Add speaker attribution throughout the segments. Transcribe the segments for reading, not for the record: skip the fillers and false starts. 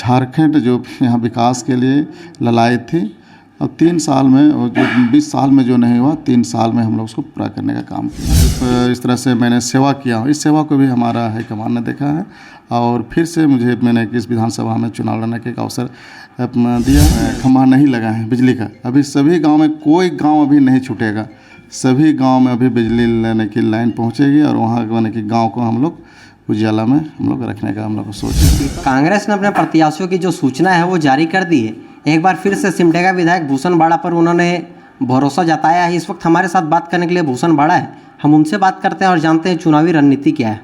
Speaker 1: झारखंड जो यहाँ विकास के लिए ललाई थी, और 3 साल में और जो 20 साल में जो नहीं हुआ 3 साल में हम लोग उसको पूरा करने का काम किया। इस तरह से मैंने सेवा किया हूँ, इस सेवा को भी हमारा हाईकमान ने देखा है और फिर से मैंने इस विधानसभा में चुनाव लड़ने का एक अवसर दिया। खंभा नहीं लगा है बिजली का, अभी सभी गांव में कोई गांव अभी नहीं छूटेगा, सभी गांव में अभी बिजली लेने की लाइन पहुंचेगी और वहाँ यानी कि गांव को हम लोग उजाला में हम लोग रखने का हम लोग सोचे।
Speaker 2: कांग्रेस ने अपने प्रत्याशियों की जो सूचना है वो जारी कर दी है। एक बार फिर से सिमडेगा विधायक भूषण बाड़ा पर उन्होंने भरोसा जताया है। इस वक्त हमारे साथ बात करने के लिए भूषण बाड़ा है, हम उनसे बात करते हैं और जानते हैं चुनावी रणनीति क्या है।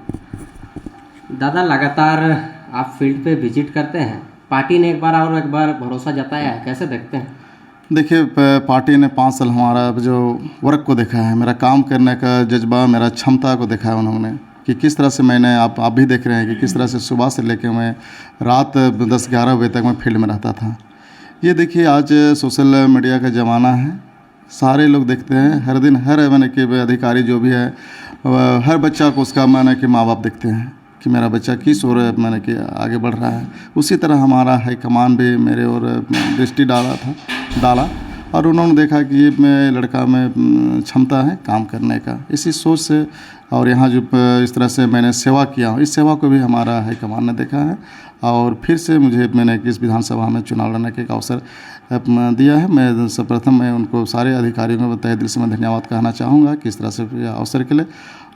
Speaker 2: दादा, लगातार आप फील्ड पे विजिट करते हैं, पार्टी ने एक बार भरोसा जताया है, कैसे देखते हैं?
Speaker 1: देखिए, पार्टी ने 5 साल हमारा जो वर्क को देखा है, मेरा काम करने का जज्बा, मेरा क्षमता को देखा है उन्होंने कि किस तरह से मैंने आप भी देख रहे हैं कि किस तरह से सुबह से लेकर मैं रात 10-11 बजे तक मैं फील्ड में रहता था। ये देखिए, आज सोशल मीडिया का ज़माना है, सारे लोग देखते हैं हर दिन, हर मैंने कि अधिकारी जो भी है हर बच्चा को उसका मैंने कि माँ बाप देखते हैं कि मेरा बच्चा किस ओर मैंने कि आगे बढ़ रहा है। उसी तरह हमारा हाईकमान भी मेरे और दृष्टि डाला और उन्होंने देखा कि ये मैं लड़का में क्षमता है काम करने का, इसी सोच से और यहाँ जो इस तरह से मैंने सेवा किया हूँ, इस सेवा को भी हमारा हाईकमान ने देखा है और फिर से मैंने इस विधानसभा में चुनाव लड़ने का एक अवसर दिया है। मैं सर्वप्रथम मैं उनको सारे अधिकारियों को तहे दिल से मैं धन्यवाद कहना चाहूँगा कि इस तरह से अवसर के लिए,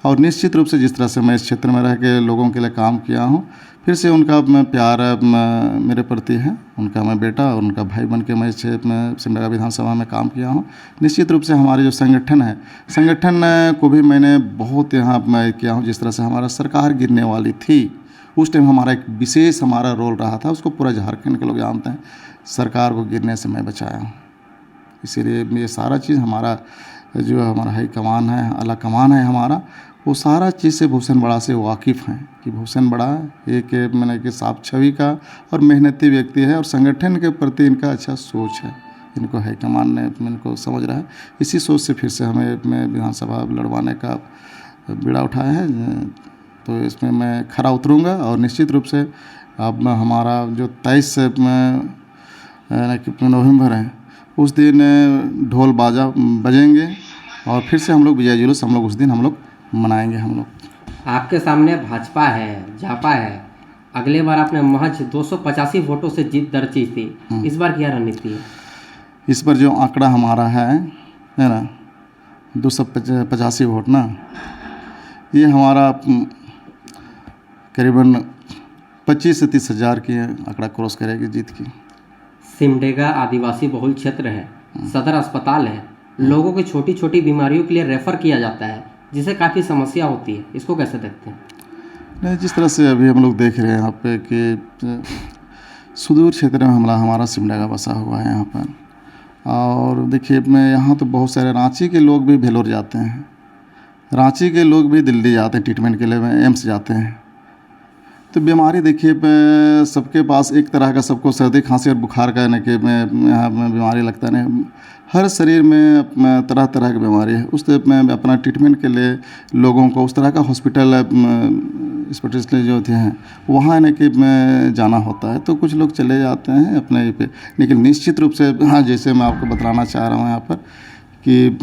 Speaker 1: और निश्चित रूप से जिस तरह से मैं इस क्षेत्र में रह के लोगों के लिए काम किया हूँ, फिर से उनका प्यार मेरे प्रति है, उनका मैं बेटा और उनका भाई बन के मैं सिमडेगा विधानसभा में काम किया हूँ। निश्चित रूप से हमारे जो संगठन है, संगठन को भी मैंने बहुत यहाँ किया हूँ। जिस तरह से हमारा सरकार गिरने वाली थी उस टाइम हमारा एक विशेष हमारा रोल रहा था, उसको पूरा झारखंड के लोग जानते हैं, सरकार को गिरने से मैं बचाया हूँ। इसीलिए ये सारा चीज़ हमारा जो हमारा हाई कमान है, आला कमान है हमारा, वो सारा चीज़ से भूषण बाड़ा से वाकिफ़ हैं कि भूषण बाड़ा एक मैंने कि साफ छवि का और मेहनती व्यक्ति है और संगठन के प्रति इनका अच्छा सोच है, इनको हाईकमान ने इनको समझ रहा है। इसी सोच से फिर से हमें विधानसभा लड़वाने का बीड़ा उठाया है, तो इसमें मैं खरा उतरूँगा और निश्चित रूप से अब हमारा जो 23 नवंबर है उस दिन ढोल बाजा बजेंगे और फिर से हम लोग विजय जुलूस हम लोग उस दिन हम लोग मनाएंगे। हम लोग
Speaker 2: आपके सामने भाजपा है, झापा है, अगले बार आपने महज 285 वोटों से जीत दर्ज की थी, इस बार क्या रणनीति है?
Speaker 1: इस बार जो आंकड़ा हमारा है ना 285 वोट ना, ये हमारा करीबन 25 से 30 हज़ार की आंकड़ा क्रॉस करेगी जीत की।
Speaker 2: सिमडेगा आदिवासी बहुल क्षेत्र है, सदर अस्पताल है, लोगों की छोटी छोटी बीमारियों के लिए रेफ़र किया जाता है, जिसे काफ़ी समस्या होती है, इसको कैसे देखते हैं?
Speaker 1: नहीं, जिस तरह से अभी हम लोग देख रहे हैं यहाँ पे कि सुदूर क्षेत्र में हमारा सिमडेगा बसा हुआ है यहाँ पर, और देखिए मैं यहाँ तो बहुत सारे रांची के लोग भी भेलोर जाते हैं, रांची के लोग भी दिल्ली जाते हैं ट्रीटमेंट के लिए, एम्स जाते हैं। तो बीमारी देखिए सबके पास एक तरह का, सबको सर्दी खांसी और बुखार का यानी कि यहाँ बीमारी लगता नहीं, हर शरीर में तरह तरह की बीमारी है। उस में अपना ट्रीटमेंट के लिए लोगों को उस तरह का हॉस्पिटल स्पेशलिस्ट जो होते हैं वहाँ यानी कि जाना होता है, तो कुछ लोग चले जाते हैं अपने पे। लेकिन निश्चित रूप से हाँ, जैसे मैं आपको बताना चाह रहा हूँ यहाँ पर कि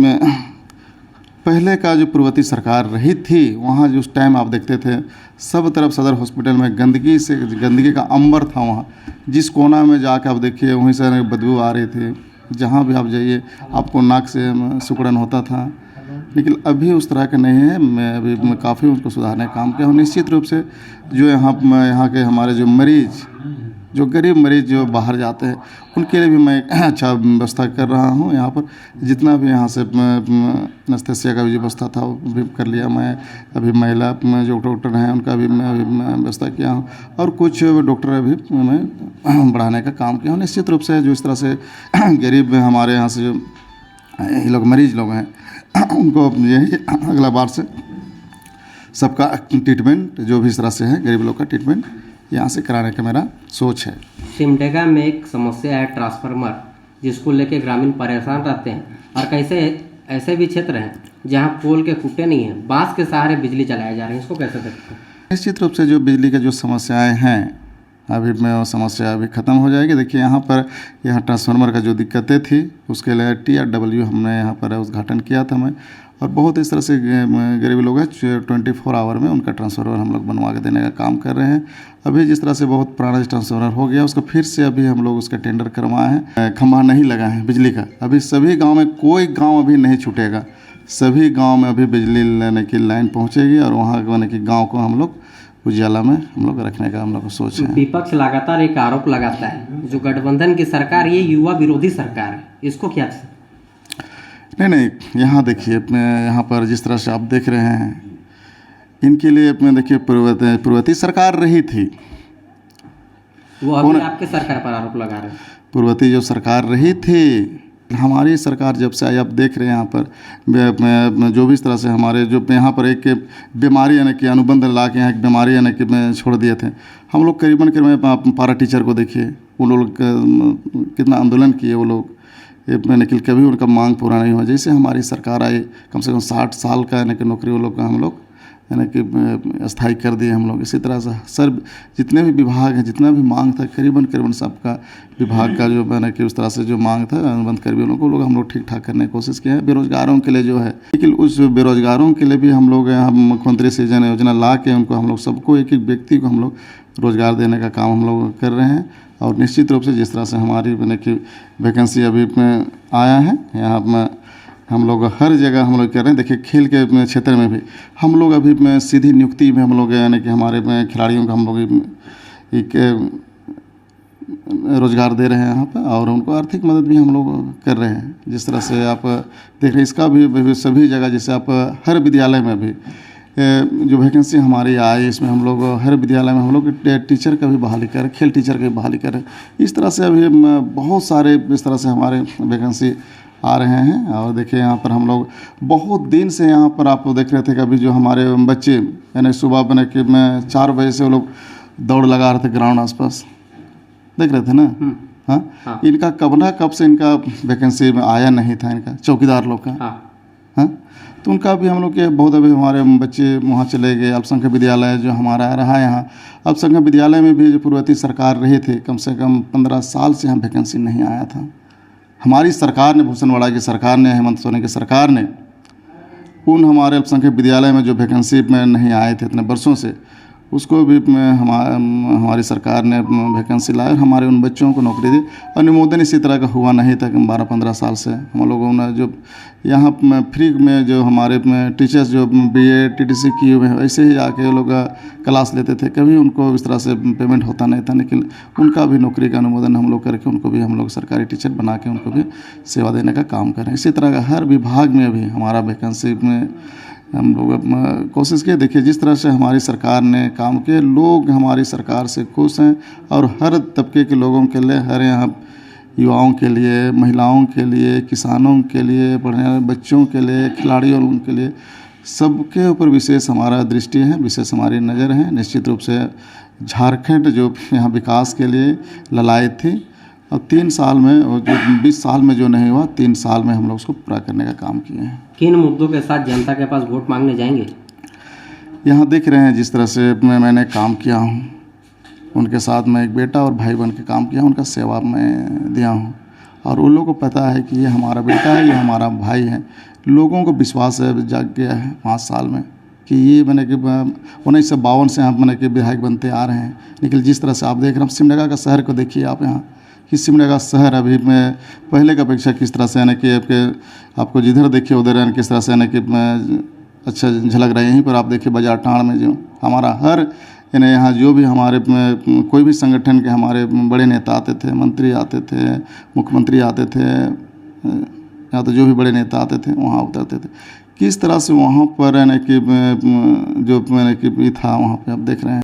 Speaker 1: पहले का जो पूर्ववर्ती सरकार रही थी वहाँ जो उस टाइम आप देखते थे सब तरफ सदर हॉस्पिटल में गंदगी का अंबर था। वहाँ जिस कोना में जाकर आप देखिए वहीं से बदबू आ रही थी, जहाँ भी आप जाइए आपको नाक से सिकुड़न होता था। लेकिन अभी उस तरह का नहीं है, मैं अभी काफ़ी उसको सुधारने का काम किया हूँ। निश्चित रूप से जो यहाँ के हमारे जो मरीज़, जो गरीब मरीज़ जो बाहर जाते हैं उनके लिए भी मैं अच्छा व्यवस्था कर रहा हूँ। यहाँ पर जितना भी यहाँ से एनेस्थीसिया का भी व्यवस्था था वो भी कर लिया मैं। अभी महिला जो डॉक्टर हैं उनका भी मैं अभी व्यवस्था किया हूँ और कुछ डॉक्टर अभी मैं बढ़ाने का काम किया हूँ। निश्चित रूप से जो इस तरह से गरीब हमारे यहाँ से जो ये लोग मरीज़ लोग हैं उनको यही अगला बार से सबका ट्रीटमेंट जो भी इस तरह से है गरीब लोग का ट्रीटमेंट यहाँ से कराने का मेरा सोच है।
Speaker 2: सिमडेगा में एक समस्या है ट्रांसफार्मर, जिसको लेके ग्रामीण परेशान रहते हैं और कैसे ऐसे भी क्षेत्र हैं जहाँ पोल के खूंटे नहीं हैं, बांस के सहारे बिजली चलाए जा रहे हैं, इसको कैसे देखते हैं?
Speaker 1: निश्चित रूप से जो बिजली की जो समस्याएं हैं अभी में वो समस्या अभी ख़त्म हो जाएगी। देखिए यहाँ पर ट्रांसफार्मर का जो दिक्कतें थी उसके लिए TRW हमने यहाँ पर उद्घाटन किया था मैं, और बहुत इस तरह से गरीब लोग हैं 24 आवर में उनका ट्रांसफार्मर हम लोग बनवा के देने का काम कर रहे हैं। अभी जिस तरह से बहुत पुराना ट्रांसफार्मर हो गया उसको फिर से अभी हम लोग उसका टेंडर करवाए हैं। खंभा नहीं लगा है बिजली का, अभी सभी गाँव में कोई गाँव अभी नहीं छूटेगा, सभी गाँव में अभी बिजली लेने की लाइन पहुँचेगी और वहाँ यानी कि गाँव को हम लोग उजाला में हम लोग रखने का हम लोग सोच रहे हैं।
Speaker 2: विपक्ष लगातार एक आरोप लगाता है जो गठबंधन की सरकार ये युवा विरोधी सरकार है, इसको क्या?
Speaker 1: नहीं, यहाँ देखिए यहाँ पर जिस तरह से आप देख रहे हैं इनके लिए देखिए पूर्ववर्ती सरकार रही थी,
Speaker 2: वो अभी आपके सरकार पर आरोप लगा रहे हैं।
Speaker 1: पूर्ववर्ती जो सरकार रही थी, हमारी सरकार जब से आई आप देख रहे हैं यहाँ पर जो भी इस तरह से हमारे जो यहाँ पर एक बीमारी यानी कि अनुबंध ला के यहाँ एक बीमारी यानी कि छोड़ दिए थे हम लोग। करीबन पारा टीचर को देखिए, वो लोग कितना आंदोलन किए वो लोग, लेकिन कभी उनका मांग पूरा नहीं हुआ। जैसे हमारी सरकार आई कम से कम 60 साल का यानी कि नौकरी वो लोग का हम लोग यानी कि स्थायी कर दिए हम लोग। इसी तरह से सर जितने भी विभाग हैं, जितना भी मांग था करीबन सबका विभाग का जो यानी कि उस तरह से जो मांग था अनुबंध कर्मियों को लोग हम लोग ठीक ठाक करने की कोशिश किए हैं। बेरोजगारों के लिए जो है, लेकिन उस बेरोजगारों के लिए भी हम लोग यहाँ मुख्यमंत्री सृजन योजना ला के उनको हम लोग सबको एक व्यक्ति को हम लोग रोजगार देने का काम हम लोग कर रहे हैं। और निश्चित रूप से जिस तरह से हमारी यानी कि वैकेंसी अभी आया है यहाँ में हम लोग हर जगह हम लोग कर रहे हैं। देखिए खेल के क्षेत्र में भी हम लोग अभी सीधी नियुक्ति में हम लोग यानी कि हमारे खिलाड़ियों का हम लोग एक रोज़गार दे रहे हैं यहाँ पर, और उनको आर्थिक मदद भी हम लोग कर रहे हैं। जिस तरह से आप देख रहे हैं इसका भी सभी जगह, जैसे आप हर विद्यालय में भी जो वैकेंसी हमारी आई इसमें हम लोग हर विद्यालय में हम लोग टीचर का भी बहाली कर, खेल टीचर का भी बहाली कर, इस तरह से अभी बहुत सारे इस तरह से हमारे वैकेंसी आ रहे हैं। और देखिए यहाँ पर हम लोग बहुत दिन से यहाँ पर आप देख रहे थे कि अभी जो हमारे बच्चे यानी सुबह बने कि 4 बजे से वो लोग दौड़ लगा रहे थे ग्राउंड आसपास, देख रहे थे ना। हाँ, इनका कब से इनका वैकेंसी में आया नहीं था, इनका चौकीदार लोग का। हाँ, तो उनका भी हम लोग के बहुत अभी हमारे बच्चे वहाँ चले गए। अल्पसंख्यक विद्यालय जो हमारा रहा यहाँ, अल्पसंख्यक विद्यालय में भी जो पूर्ववर्ती सरकार रही थी कम से कम 15 साल से यहाँ वैकेंसी नहीं आया था। हमारी सरकार ने, भूषण वाड़ा की सरकार ने, हेमंत सोरेन की सरकार ने उन हमारे अल्पसंख्यक विद्यालय में जो वैकेंसी में नहीं आए थे इतने वर्षों से, उसको भी हमारी सरकार ने वैकेंसी लाए और हमारे उन बच्चों को नौकरी दी। अनुमोदन इसी तरह का हुआ नहीं था कि 12-15 साल से हम लोगों ने जो यहाँ फ्री में जो हमारे टीचर्स जो BA TTC किए हुए हैं ऐसे ही आके वो लोग क्लास लेते थे, कभी उनको इस तरह से पेमेंट होता नहीं था। लेकिन उनका भी नौकरी का अनुमोदन हम लोग करके उनको भी हम लोग सरकारी टीचर बना के उनको भी सेवा देने का काम करें। इसी तरह का हर विभाग में भी हमारा वैकेंसी में हम लोग कोशिश किए। देखिए जिस तरह से हमारी सरकार ने काम किए, लोग हमारी सरकार से खुश हैं और हर तबके के लोगों के लिए, हर यहाँ युवाओं के लिए, महिलाओं के लिए, किसानों के लिए, पढ़ने वाले बच्चों के लिए, खिलाड़ियों के लिए, सबके ऊपर विशेष हमारा दृष्टि है, विशेष हमारी नज़र है। निश्चित रूप से झारखंड जो यहाँ विकास के लिए ललायत थी और 3 साल में और जो 20 साल में जो नहीं हुआ 3 साल में हम लोग उसको पूरा करने का काम किए हैं।
Speaker 2: किन मुद्दों के साथ जनता के पास वोट मांगने जाएंगे?
Speaker 1: यहाँ देख रहे हैं जिस तरह से मैंने काम किया हूँ, उनके साथ मैं एक बेटा और भाई बन के काम किया, उनका सेवा मैं दिया हूँ और उन लोगों को पता है कि ये हमारा बेटा है, ये हमारा भाई है। लोगों को विश्वास है, जाग गया है 5 साल में कि ये मैंने कि 1952 से हम मैंने कि विधायक बनते आ रहे हैं। लेकिन जिस तरह से आप देख रहे हैं सिमडेगा का शहर को देखिए आप, यहाँ कि सिमडेगा शहर अभी में पहले की अपेक्षा किस तरह से यानी कि आपको जिधर देखिए उधर यानी किस तरह से यानी कि अच्छा झलक रहा है। यहीं पर आप देखिए बाजार टाँड़ में जो हमारा हर यानी यहाँ जो भी हमारे कोई भी संगठन के हमारे बड़े नेता आते थे, मंत्री आते थे, मुख्यमंत्री आते थे, या तो जो भी बड़े नेता आते थे वहाँ उतरते थे। किस तरह से वहाँ पर यानी कि जो मैंने कि था वहाँ पे आप देख रहे हैं।